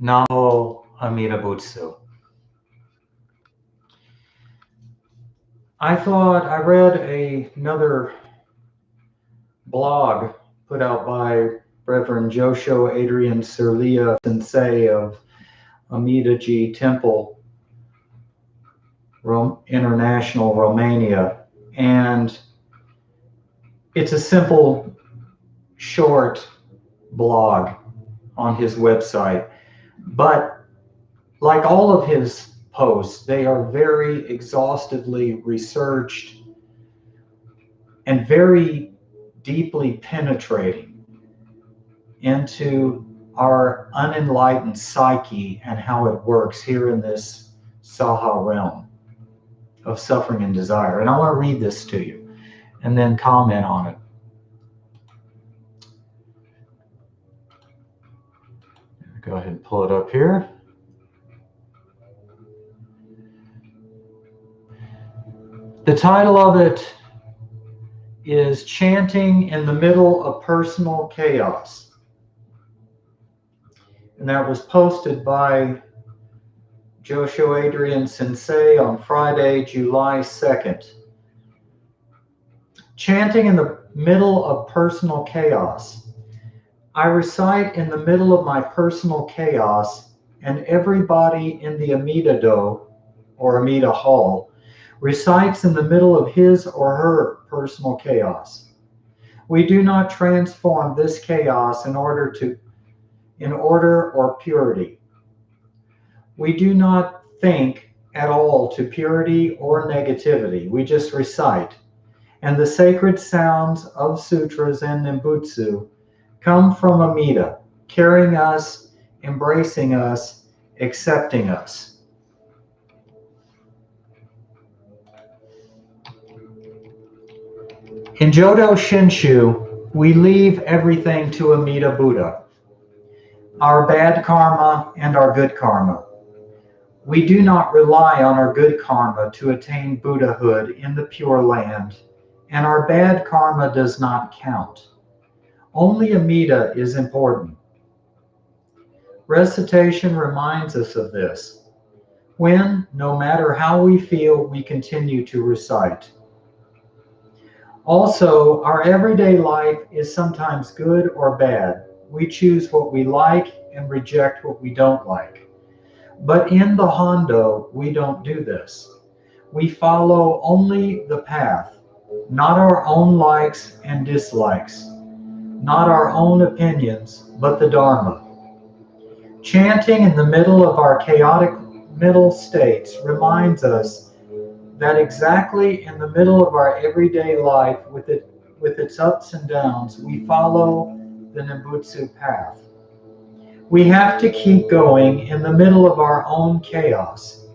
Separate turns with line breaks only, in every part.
Namo Amida Bu. I read another blog put out by Reverend Josho Adrian Sirlia Sensei of Amida Ji Temple, International, Romania. And it's a simple, short blog on his website. But like all of his posts, they are very exhaustively researched and very deeply penetrating into our unenlightened psyche and how it works here in this Saha realm of suffering and desire. And I want to read this to you and then comment on it. Go ahead and pull it up here. The title of it is Chanting in the Middle of Personal Chaos. And that was posted by Josho Adrian Sensei on Friday, July 2nd. Chanting in the middle of personal chaos. I recite in the middle of my personal chaos, and everybody in the Amida Do, or Amida Hall, recites in the middle of his or her personal chaos. We do not transform this chaos in order or purity. We do not think at all to purity or negativity. We just recite. And the sacred sounds of sutras and Nembutsu come from Amida, carrying us, embracing us, accepting us. In Jodo Shinshu, we leave everything to Amida Buddha, our bad karma and our good karma. We do not rely on our good karma to attain Buddhahood in the Pure Land, and our bad karma does not count. Only Amida is important. Recitation reminds us of this. When, no matter how we feel, we continue to recite. Also, our everyday life is sometimes good or bad. We choose what we like and reject what we don't like. But in the Hondo, we don't do this. We follow only the path, not our own likes and dislikes, not our own opinions, but the Dharma. Chanting in the middle of our chaotic middle states reminds us that exactly in the middle of our everyday life, with its ups and downs, we follow the Nembutsu path. We have to keep going in the middle of our own chaos.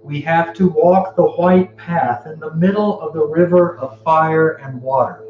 We have to walk the white path in the middle of the river of fire and water.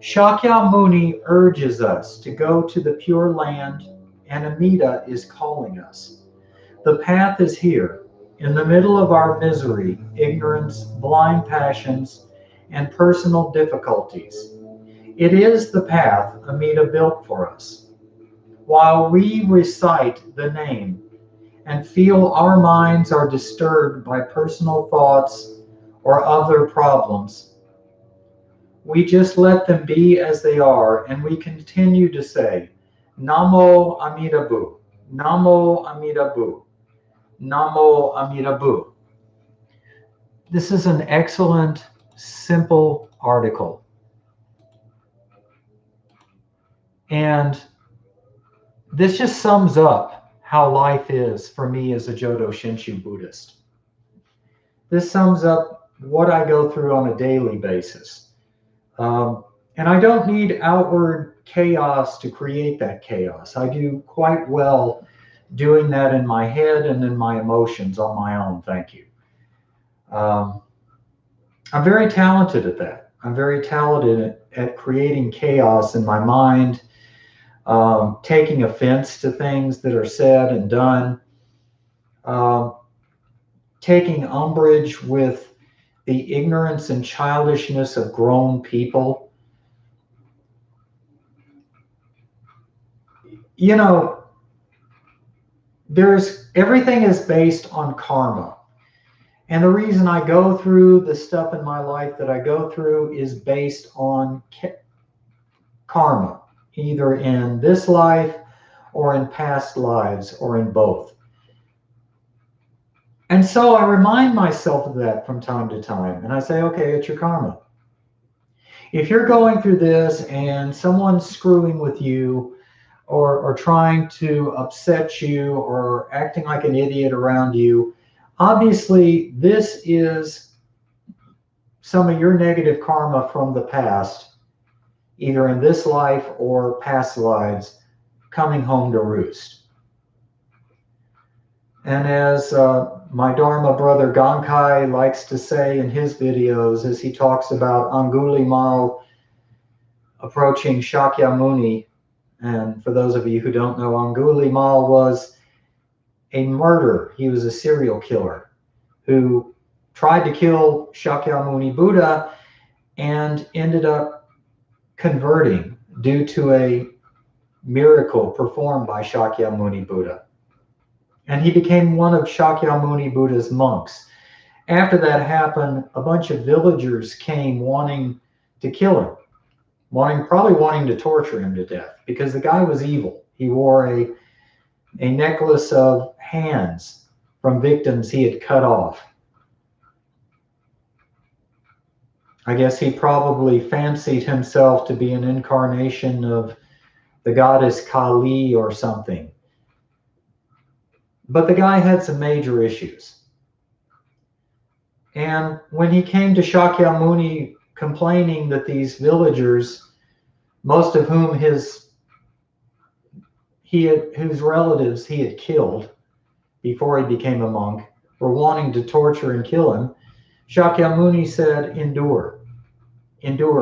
Shakyamuni urges us to go to the Pure Land, and Amida is calling us. The path is here, in the middle of our misery, ignorance, blind passions, and personal difficulties. It is the path Amida built for us. While we recite the name and feel our minds are disturbed by personal thoughts or other problems, we just let them be as they are, and we continue to say, Namo Amida Bu, Namo Amida Bu, Namo Amida Bu. This is an excellent, simple article. And this just sums up how life is for me as a Jodo Shinshu Buddhist. This sums up what I go through on a daily basis. And I don't need outward chaos to create that chaos. I do quite well doing that in my head and in my emotions on my own, thank you. I'm very talented at that. I'm very talented at creating chaos in my mind, taking offense to things that are said and done, taking umbrage with the ignorance and childishness of grown people. You know, everything is based on karma. And the reason I go through the stuff in my life that I go through is based on karma, either in this life or in past lives or in both. And so I remind myself of that from time to time. And I say, okay, it's your karma. If you're going through this and someone's screwing with you or trying to upset you or acting like an idiot around you, obviously this is some of your negative karma from the past, either in this life or past lives, coming home to roost. And as my Dharma brother Gankai likes to say in his videos, as he talks about Angulimal approaching Shakyamuni, and for those of you who don't know, Angulimal was a murderer. He was a serial killer who tried to kill Shakyamuni Buddha and ended up converting due to a miracle performed by Shakyamuni Buddha. And he became one of Shakyamuni Buddha's monks. After that happened, a bunch of villagers came wanting to kill him, probably wanting to torture him to death, because the guy was evil. He wore a necklace of hands from victims he had cut off. I guess he probably fancied himself to be an incarnation of the goddess Kali or something. But the guy had some major issues. And when he came to Shakyamuni complaining that these villagers, most of whom whose relatives he had killed before he became a monk, were wanting to torture and kill him, Shakyamuni said, endure,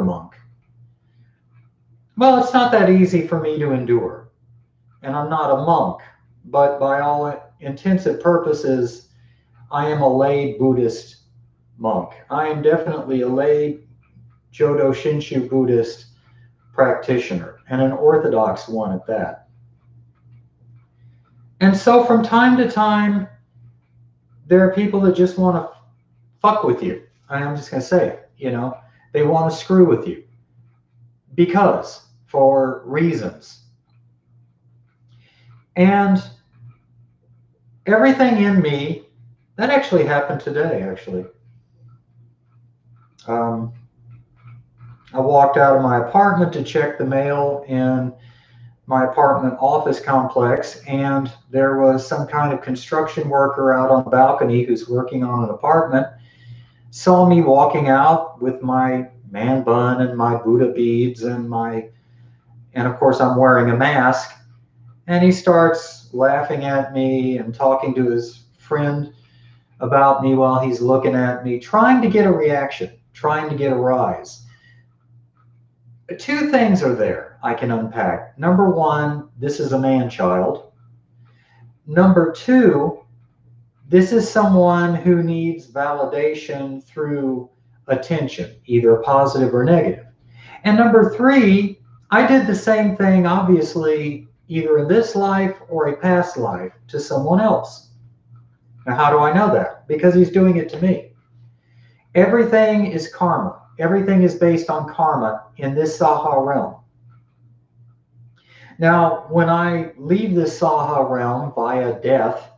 monk. Well, it's not that easy for me to endure. And I'm not a monk, but by all intents and purposes, I am a lay Buddhist monk. I am definitely a lay Jodo Shinshu Buddhist practitioner, and an orthodox one at that. And so from time to time, there are people that just want to fuck with you. I'm just going to say it, they want to screw with you for reasons. And everything in me, that actually happened today, actually. I walked out of my apartment to check the mail in my apartment office complex, and there was some kind of construction worker out on the balcony who's working on an apartment, saw me walking out with my man bun and my Buddha beads and of course I'm wearing a mask, and he starts laughing at me and talking to his friend about me while he's looking at me, trying to get a reaction, trying to get a rise. Two things are there I can unpack. Number one, this is a man-child. Number two, this is someone who needs validation through attention, either positive or negative. And number three, I did the same thing, obviously, either in this life or a past life to someone else. Now, how do I know that? Because he's doing it to me. Everything is karma. Everything is based on karma in this Saha realm. Now, when I leave this Saha realm via death,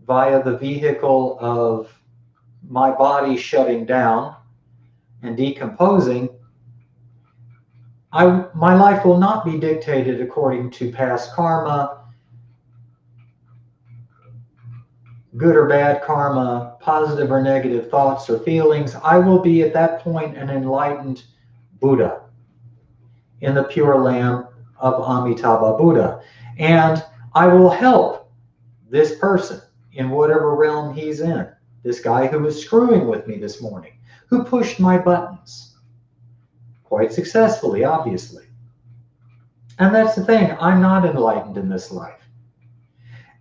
via the vehicle of my body shutting down and decomposing, my life will not be dictated according to past karma, good or bad karma, positive or negative thoughts or feelings. I will be at that point an enlightened Buddha in the Pure Land of Amitabha Buddha. And I will help this person in whatever realm he's in. This guy who was screwing with me this morning, who pushed my buttons. Quite successfully, obviously. And that's the thing, I'm not enlightened in this life.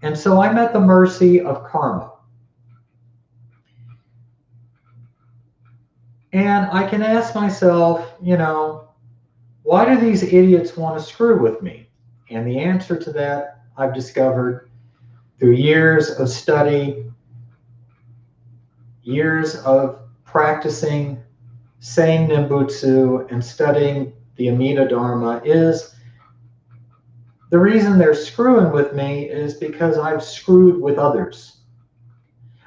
And so I'm at the mercy of karma. And I can ask myself, why do these idiots want to screw with me? And the answer to that I've discovered through years of study, years of practicing saying Nimbutsu and studying the Amida Dharma is the reason they're screwing with me is because I've screwed with others.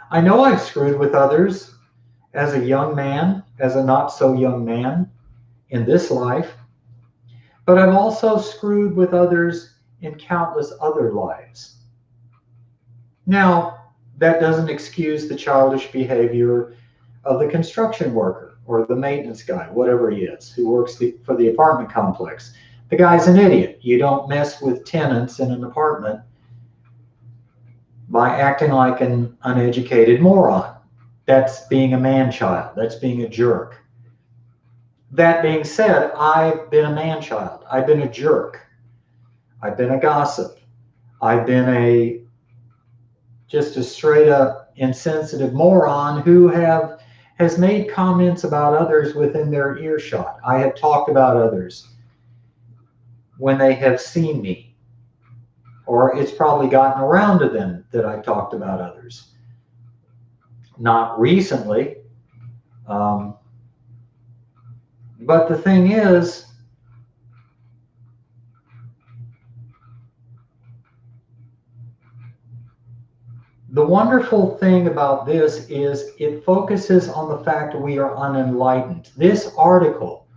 I know I've screwed with others as a young man, as a not so young man in this life, but I've also screwed with others in countless other lives. Now, that doesn't excuse the childish behavior of the construction worker or the maintenance guy, whatever he is, who works for the apartment complex. The guy's an idiot. You don't mess with tenants in an apartment by acting like an uneducated moron. That's being a man-child. That's being a jerk. That being said, I've been a man-child. I've been a jerk. I've been a gossip. I've been just a straight-up insensitive moron who has made comments about others within their earshot. I have talked about others when they have seen me, or it's probably gotten around to them that I've talked about others. Not recently, but the thing is, the wonderful thing about this is it focuses on the fact that we are unenlightened. This article,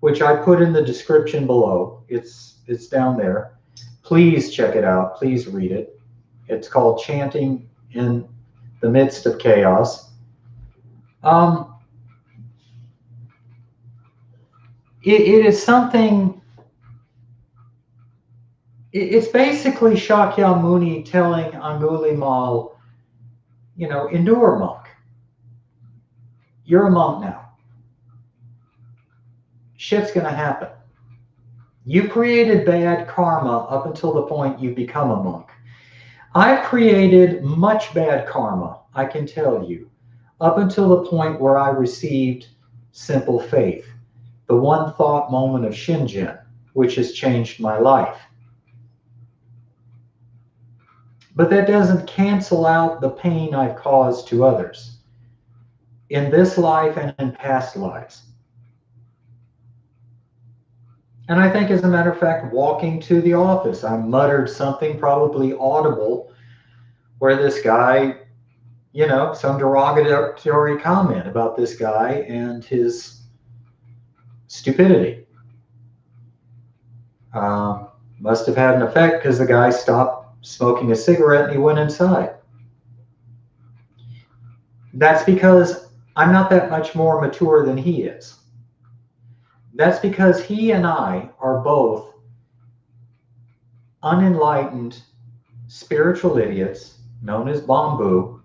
which I put in the description below, it's down there. Please check it out. Please read it. It's called Chanting in the Midst of Chaos. It is something, it's basically Shakyamuni telling Angulimal, endure, monk. You're a monk now. Shit's going to happen. You created bad karma up until the point you become a monk. I've created much bad karma, I can tell you, up until the point where I received simple faith, the one thought moment of Shinjin, which has changed my life. But that doesn't cancel out the pain I've caused to others in this life and in past lives. And I think, as a matter of fact, walking to the office, I muttered something probably audible where this guy, some derogatory comment about this guy and his stupidity. Must have had an effect because the guy stopped smoking a cigarette and he went inside. That's because I'm not that much more mature than he is. That's because he and I are both unenlightened spiritual idiots known as bamboo,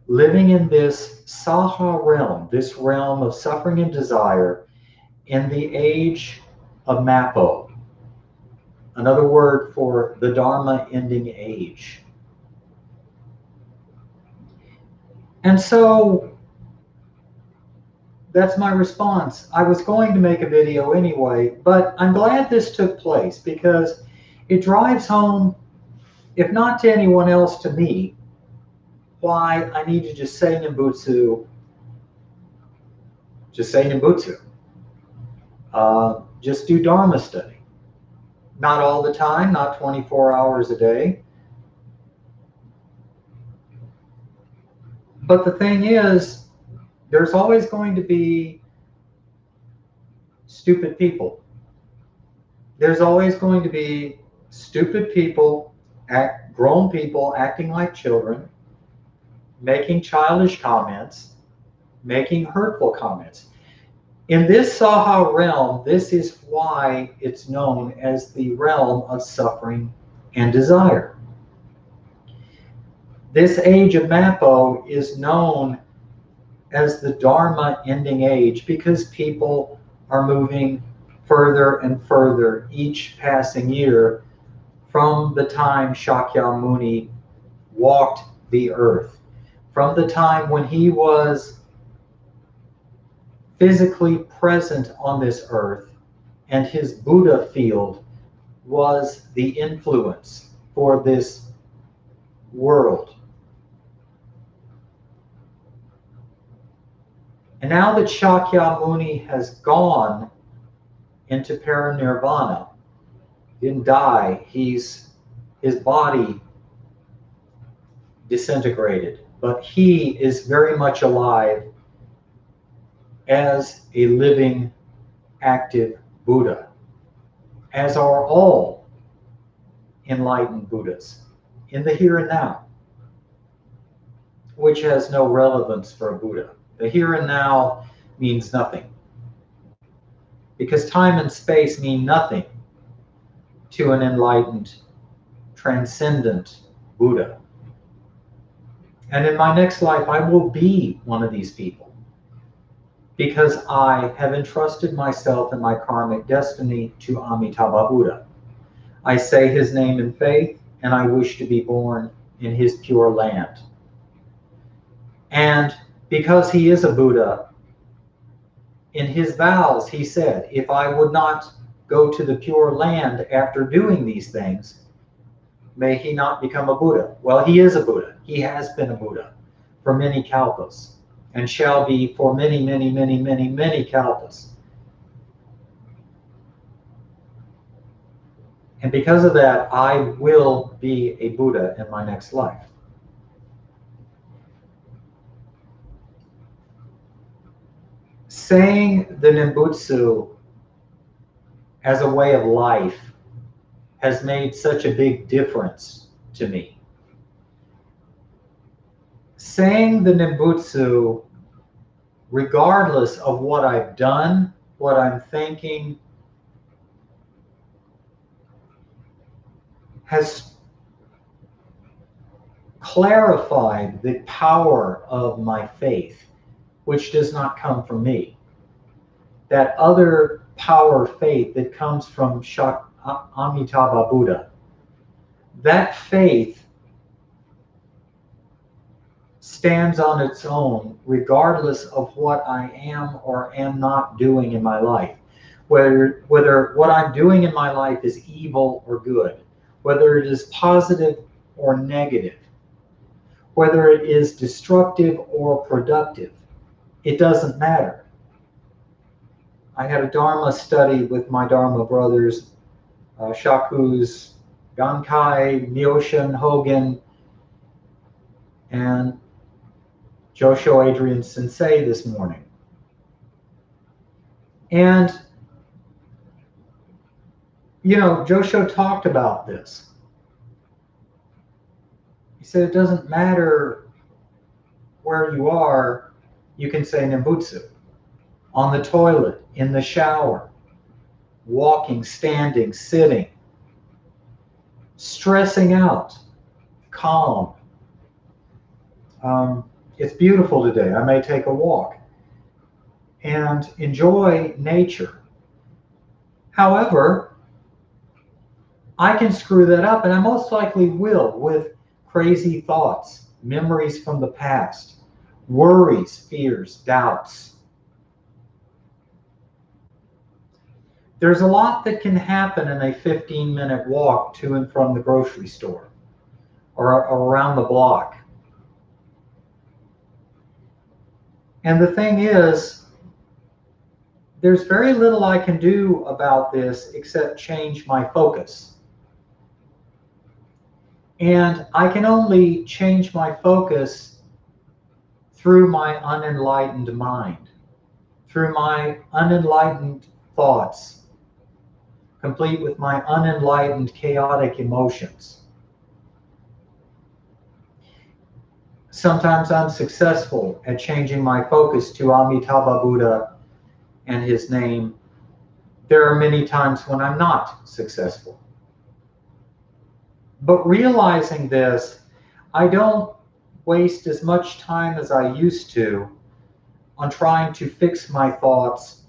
living in this saha realm, this realm of suffering and desire in the age of Mappo, another word for the Dharma ending age. And so that's my response. I was going to make a video anyway, but I'm glad this took place because it drives home, if not to anyone else, to me, why I need to just say Nimbutsu. Just say Nimbutsu. Just do Dharma study. Not all the time, not 24 hours a day. But the thing is, there's always going to be stupid people. There's always going to be stupid people, grown people acting like children, making childish comments, making hurtful comments. In this Saha realm, this is why it's known as the realm of suffering and desire. This age of Mappo is known as the Dharma ending age because people are moving further and further each passing year from the time Shakyamuni walked the earth, from the time when he was physically present on this earth and his Buddha field was the influence for this world. And now that Shakyamuni has gone into parinirvana, didn't die, his body disintegrated, but he is very much alive as a living, active Buddha, as are all enlightened Buddhas in the here and now, which has no relevance for a Buddha. The here and now means nothing, because time and space mean nothing to an enlightened, transcendent Buddha. And in my next life, I will be one of these people, because I have entrusted myself and my karmic destiny to Amitabha Buddha. I say his name in faith, and I wish to be born in his pure land. And because he is a Buddha, in his vows he said, if I would not go to the pure land after doing these things, may he not become a Buddha. Well, he is a Buddha. He has been a Buddha for many kalpas, and shall be for many, many, many, many, many kalpas. And because of that, I will be a Buddha in my next life. Saying the Nimbutsu as a way of life has made such a big difference to me. Saying the Nimbutsu, regardless of what I've done, what I'm thinking, has clarified the power of my faith, which does not come from me. That other power faith that comes from Amitabha Buddha, that faith stands on its own regardless of what I am or am not doing in my life. Whether what I'm doing in my life is evil or good, whether it is positive or negative, whether it is destructive or productive, it doesn't matter. I had a Dharma study with my Dharma brothers, Shaku's Gankai, Myoshin, Hogan, and Josho Adrian Sensei this morning. And, you know, Josho talked about this. He said it doesn't matter where you are, you can say Nimbutsu. On the toilet, in the shower, walking, standing, sitting, stressing out, calm. It's beautiful today. I may take a walk and enjoy nature. However, I can screw that up, and I most likely will, with crazy thoughts, memories from the past, worries, fears, doubts. There's a lot that can happen in a 15-minute walk to and from the grocery store or around the block. And the thing is, there's very little I can do about this except change my focus. And I can only change my focus through my unenlightened mind, through my unenlightened thoughts, complete with my unenlightened chaotic emotions. Sometimes I'm successful at changing my focus to Amitabha Buddha and his name. There are many times when I'm not successful. But realizing this, I don't waste as much time as I used to on trying to fix my thoughts,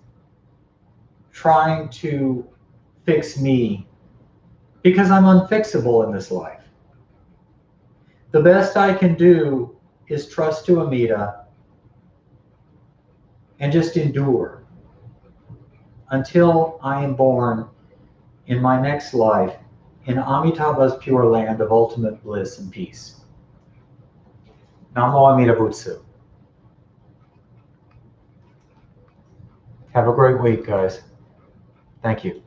trying to fix me, because I'm unfixable in this life. The best I can do is trust to Amida and just endure until I am born in my next life, in Amitabha's pure land of ultimate bliss and peace. Namo Amida Bu. Have a great week, guys. Thank you.